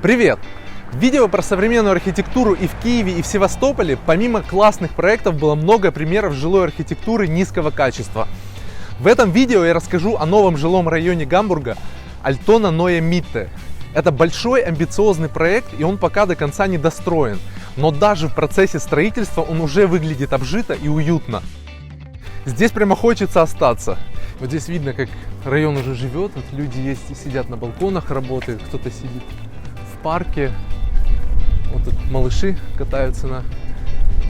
Привет! Видео про современную архитектуру и в Киеве, и в Севастополе, помимо классных проектов, было много примеров жилой архитектуры низкого качества. В этом видео я расскажу о новом жилом районе Гамбурга Альтона Неue Mitte. Это большой амбициозный проект, и он пока до конца не достроен. Но даже в процессе строительства он уже выглядит обжито и уютно. Здесь прямо хочется остаться. Вот здесь видно, как район уже живет. Вот люди есть и сидят на балконах, работают, кто-то сидит в парке. Вот тут малыши катаются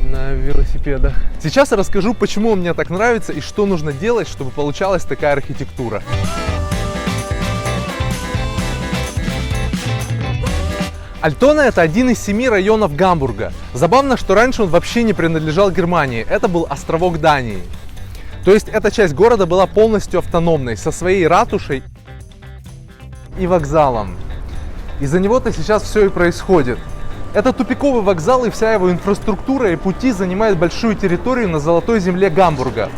на велосипедах. Сейчас я расскажу, почему он мне так нравится и что нужно делать, чтобы получалась такая архитектура. Альтона — это один из 7 районов Гамбурга. Забавно, что раньше он вообще не принадлежал Германии. Это был островок Дании. То есть эта часть города была полностью автономной, со своей ратушей и вокзалом. Из-за него-то сейчас все и происходит. Это тупиковый вокзал, и вся его инфраструктура и пути занимают большую территорию на золотой земле Гамбурга.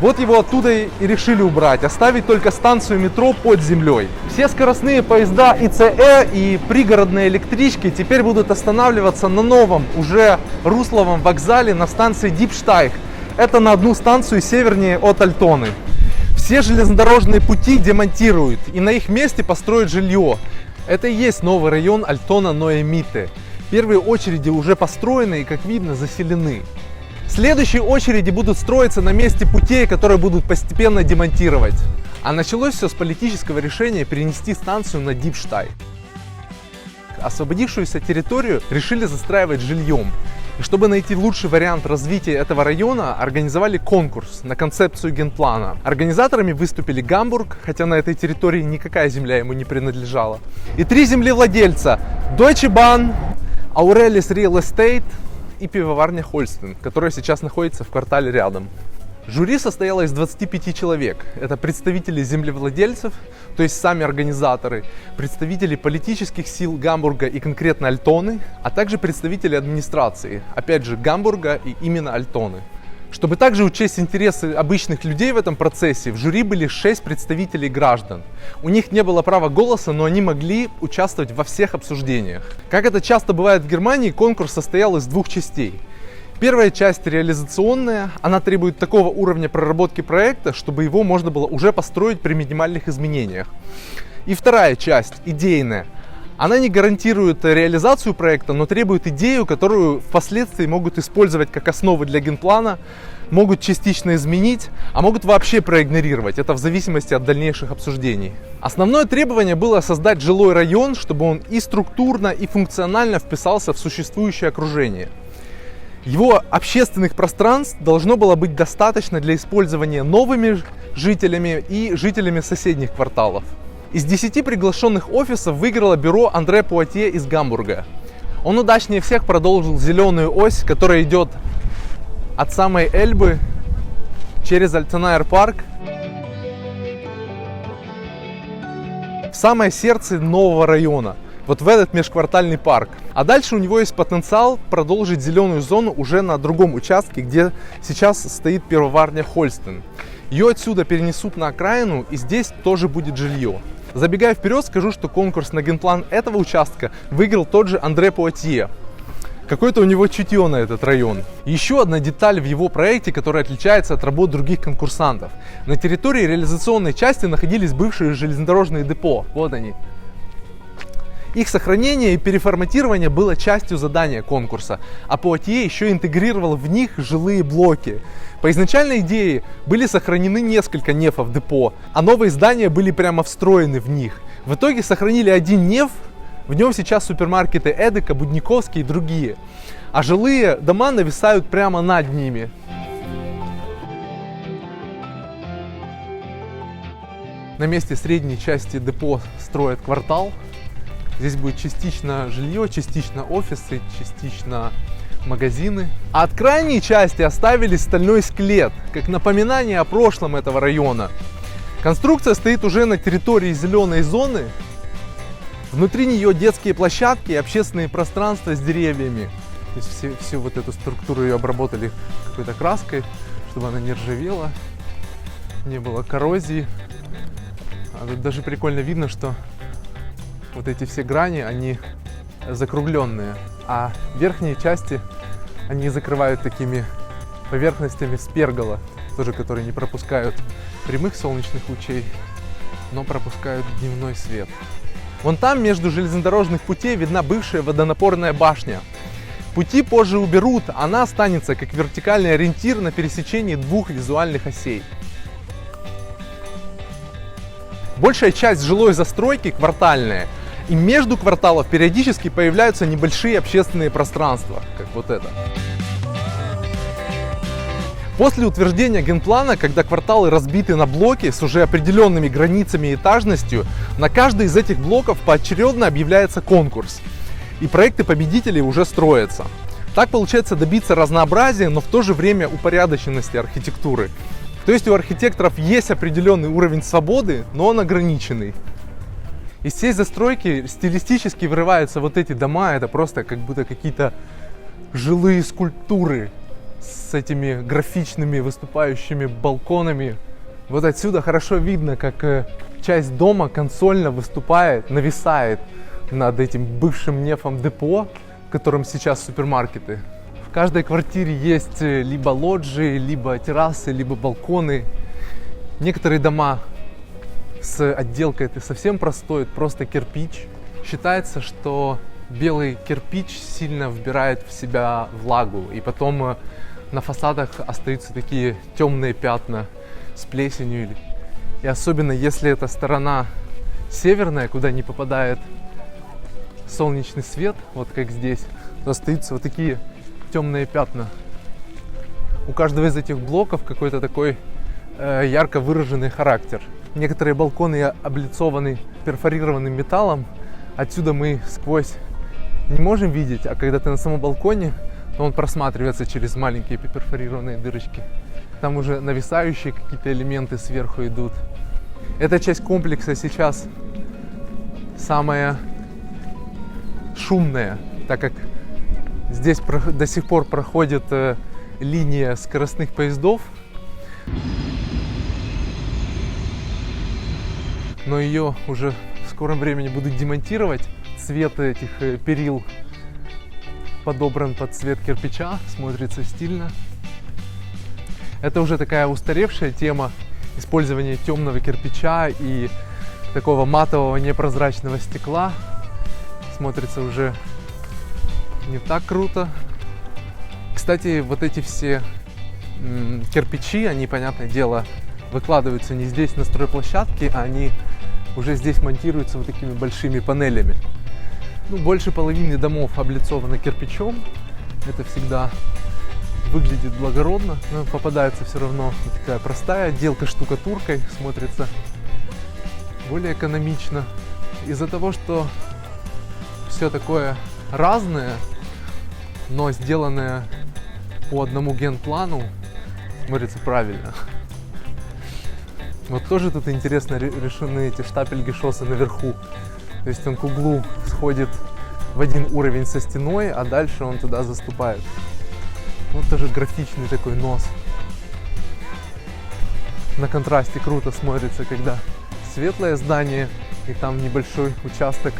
Вот его оттуда и решили убрать, оставить только станцию метро под землей. Все скоростные поезда ИЦЭ и пригородные электрички теперь будут останавливаться на новом, уже русловом вокзале на станции Дипштайг. Это на одну станцию севернее от Альтоны. Все железнодорожные пути демонтируют и на их месте построят жилье. Это и есть новый район Альтона Неue Mitte. Первые очереди уже построены и, как видно, заселены. Следующие очереди будут строиться на месте путей, которые будут постепенно демонтировать. А началось все с политического решения перенести станцию на Дипштайг. Освободившуюся территорию решили застраивать жильем. И чтобы найти лучший вариант развития этого района, организовали конкурс на концепцию генплана. Организаторами выступили Гамбург, хотя на этой территории никакая земля ему не принадлежала. И 3 землевладельца: Deutsche Bahn, Aurelius Real Estate и пивоварня Holsten, которая сейчас находится в квартале рядом. Жюри состояло из 25 человек. Это представители землевладельцев, то есть сами организаторы, представители политических сил Гамбурга и конкретно Альтоны, а также представители администрации, опять же Гамбурга и именно Альтоны. Чтобы также учесть интересы обычных людей в этом процессе, в жюри были 6 представителей граждан. У них не было права голоса, но они могли участвовать во всех обсуждениях. Как это часто бывает в Германии, конкурс состоял из 2 частей. Первая часть реализационная, она требует такого уровня проработки проекта, чтобы его можно было уже построить при минимальных изменениях. И вторая часть, идейная, она не гарантирует реализацию проекта, но требует идею, которую впоследствии могут использовать как основу для генплана, могут частично изменить, а могут вообще проигнорировать. Это в зависимости от дальнейших обсуждений. Основное требование было создать жилой район, чтобы он и структурно, и функционально вписался в существующее окружение. Его общественных пространств должно было быть достаточно для использования новыми жителями и жителями соседних кварталов. Из 10 приглашенных офисов выиграло бюро Андре Пуатье из Гамбурга. Он удачнее всех продолжил зеленую ось, которая идет от самой Эльбы через Альтенаер парк в самое сердце нового района. Вот в этот межквартальный парк. А дальше у него есть потенциал продолжить зеленую зону уже на другом участке, где сейчас стоит пивоварня Holsten. Ее отсюда перенесут на окраину, и здесь тоже будет жилье. Забегая вперед, скажу, что конкурс на генплан этого участка выиграл тот же Андре Пуатье. Какое-то у него чутье на этот район. Еще одна деталь в его проекте, которая отличается от работ других конкурсантов. На территории реализационной части находились бывшие железнодорожные депо. Вот они. Их сохранение и переформатирование было частью задания конкурса, а Пуатье еще интегрировал в них жилые блоки. По изначальной идее были сохранены несколько нефов депо, а новые здания были прямо встроены в них. В итоге сохранили один неф, в нем сейчас супермаркеты Эдека, Будниковский и другие, а жилые дома нависают прямо над ними. На месте средней части депо строят квартал. Здесь будет частично жилье, частично офисы, частично магазины. А от крайней части оставили стальной склет, как напоминание о прошлом этого района. Конструкция стоит уже на территории зеленой зоны. Внутри нее детские площадки и общественные пространства с деревьями. То есть всю вот эту структуру ее обработали какой-то краской, чтобы она не ржавела, не было коррозии. А тут даже прикольно видно, что вот эти все грани, они закругленные, а верхние части они закрывают такими поверхностями с пергола, тоже которые не пропускают прямых солнечных лучей, но пропускают дневной свет. Вон там между железнодорожных путей видна бывшая водонапорная башня. Пути позже уберут, она останется как вертикальный ориентир на пересечении двух визуальных осей. Большая часть жилой застройки квартальная, и между кварталов периодически появляются небольшие общественные пространства, как вот это. После утверждения генплана, когда кварталы разбиты на блоки с уже определенными границами и этажностью, на каждый из этих блоков поочередно объявляется конкурс. И проекты победителей уже строятся. Так получается добиться разнообразия, но в то же время упорядоченности архитектуры. То есть у архитекторов есть определенный уровень свободы, но он ограниченный. Из всей застройки стилистически вырываются вот эти дома, это просто как будто какие-то жилые скульптуры с этими графичными выступающими балконами. Вот отсюда хорошо видно, как часть дома консольно выступает, нависает над этим бывшим нефом депо, в котором сейчас супермаркеты. В каждой квартире есть либо лоджии, либо террасы, либо балконы. Некоторые дома с отделкой это совсем простой, просто кирпич. Считается, что белый кирпич сильно вбирает в себя влагу, и потом на фасадах остаются такие темные пятна с плесенью. И особенно если это сторона северная, куда не попадает солнечный свет, вот как здесь, то остаются вот такие темные пятна. У каждого из этих блоков какой-то такой ярко выраженный характер. Некоторые балконы облицованы перфорированным металлом. Отсюда мы сквозь не можем видеть, а когда ты на самом балконе, то он просматривается через маленькие перфорированные дырочки. Там уже нависающие какие-то элементы сверху идут. Эта часть комплекса сейчас самая шумная, так как здесь до сих пор проходит линия скоростных поездов, но ее уже в скором времени будут демонтировать. Цвет этих перил подобран под цвет кирпича, смотрится стильно. Это уже такая устаревшая тема использования темного кирпича и такого матового непрозрачного стекла. Смотрится уже не так круто. Кстати, вот эти все кирпичи, они, понятное дело, выкладываются не здесь на стройплощадке, а они уже здесь монтируются вот такими большими панелями. Ну, больше половины домов облицовано кирпичом. Это всегда выглядит благородно, но попадается все равно вот такая простая отделка штукатуркой, смотрится более экономично. Из-за того, что все такое разное, но сделанное по одному генплану, смотрится правильно. Вот тоже тут интересно решены эти штапель-гешосы наверху. То есть он к углу сходит в один уровень со стеной, а дальше он туда заступает. Вот тоже графичный такой нос. На контрасте круто смотрится, когда светлое здание и там небольшой участок,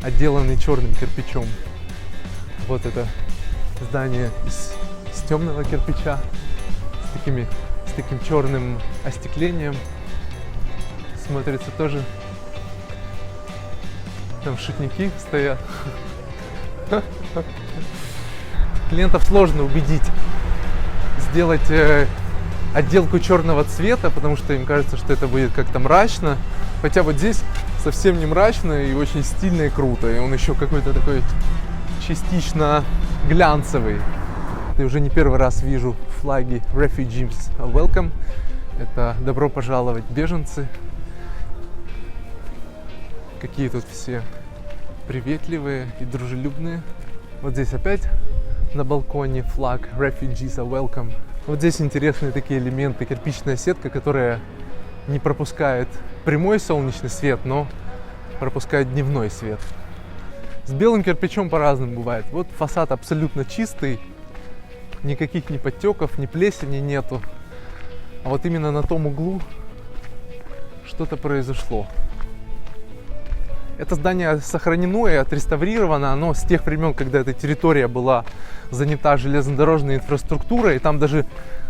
отделанный черным кирпичом. Вот это здание из темного кирпича с таким черным остеклением. Смотрится тоже. Там шутники стоят. Клиентов сложно убедить сделать отделку черного цвета, потому что им кажется, что это будет как-то мрачно. Хотя вот здесь совсем не мрачно и очень стильно и круто. И он еще какой-то такой частично глянцевый. Я уже не первый раз вижу флаги Refugees Welcome. Это добро пожаловать, беженцы. Какие тут все приветливые и дружелюбные. Вот здесь опять на балконе флаг Refugees Welcome. Вот здесь интересные такие элементы, кирпичная сетка, которая не пропускает прямой солнечный свет, но пропускает дневной свет. С белым кирпичом по-разному бывает. Вот фасад абсолютно чистый, никаких ни подтеков, ни плесени нету. А вот именно на том углу что-то произошло. Это здание сохранено и отреставрировано, оно с тех времен, когда эта территория была занята железнодорожной инфраструктурой, и там даже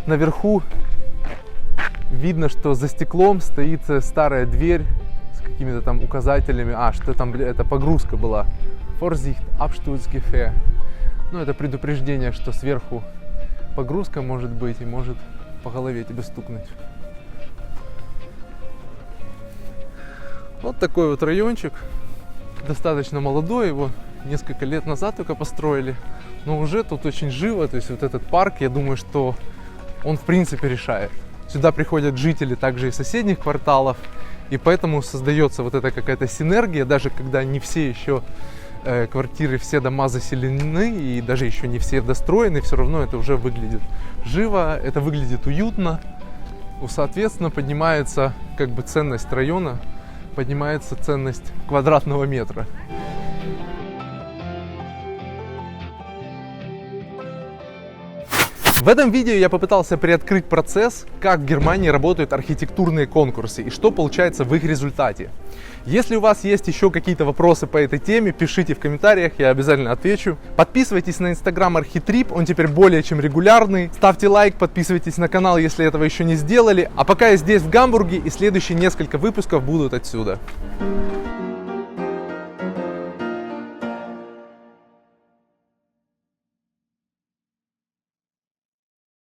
наверху видно, что за стеклом стоит старая дверь с какими-то там указателями, что там это погрузка была. Vorsicht, Absturzgefahr. Ну, это предупреждение, что сверху погрузка может быть и может по голове тебе стукнуть. Вот такой вот райончик, достаточно молодой, его несколько лет назад только построили, но уже тут очень живо, то есть вот этот парк, я думаю, что он в принципе решает. Сюда приходят жители также из соседних кварталов, и поэтому создается вот эта какая-то синергия, даже когда не все еще квартиры, все дома заселены, и даже еще не все достроены, все равно это уже выглядит живо, это выглядит уютно, соответственно поднимается как бы ценность района, поднимается ценность квадратного метра. В этом видео я попытался приоткрыть процесс, как в Германии работают архитектурные конкурсы и что получается в их результате. Если у вас есть еще какие-то вопросы по этой теме, пишите в комментариях, я обязательно отвечу. Подписывайтесь на инстаграм Архитрип, он теперь более чем регулярный. Ставьте лайк, подписывайтесь на канал, если этого еще не сделали. А пока я здесь в Гамбурге, и следующие несколько выпусков будут отсюда.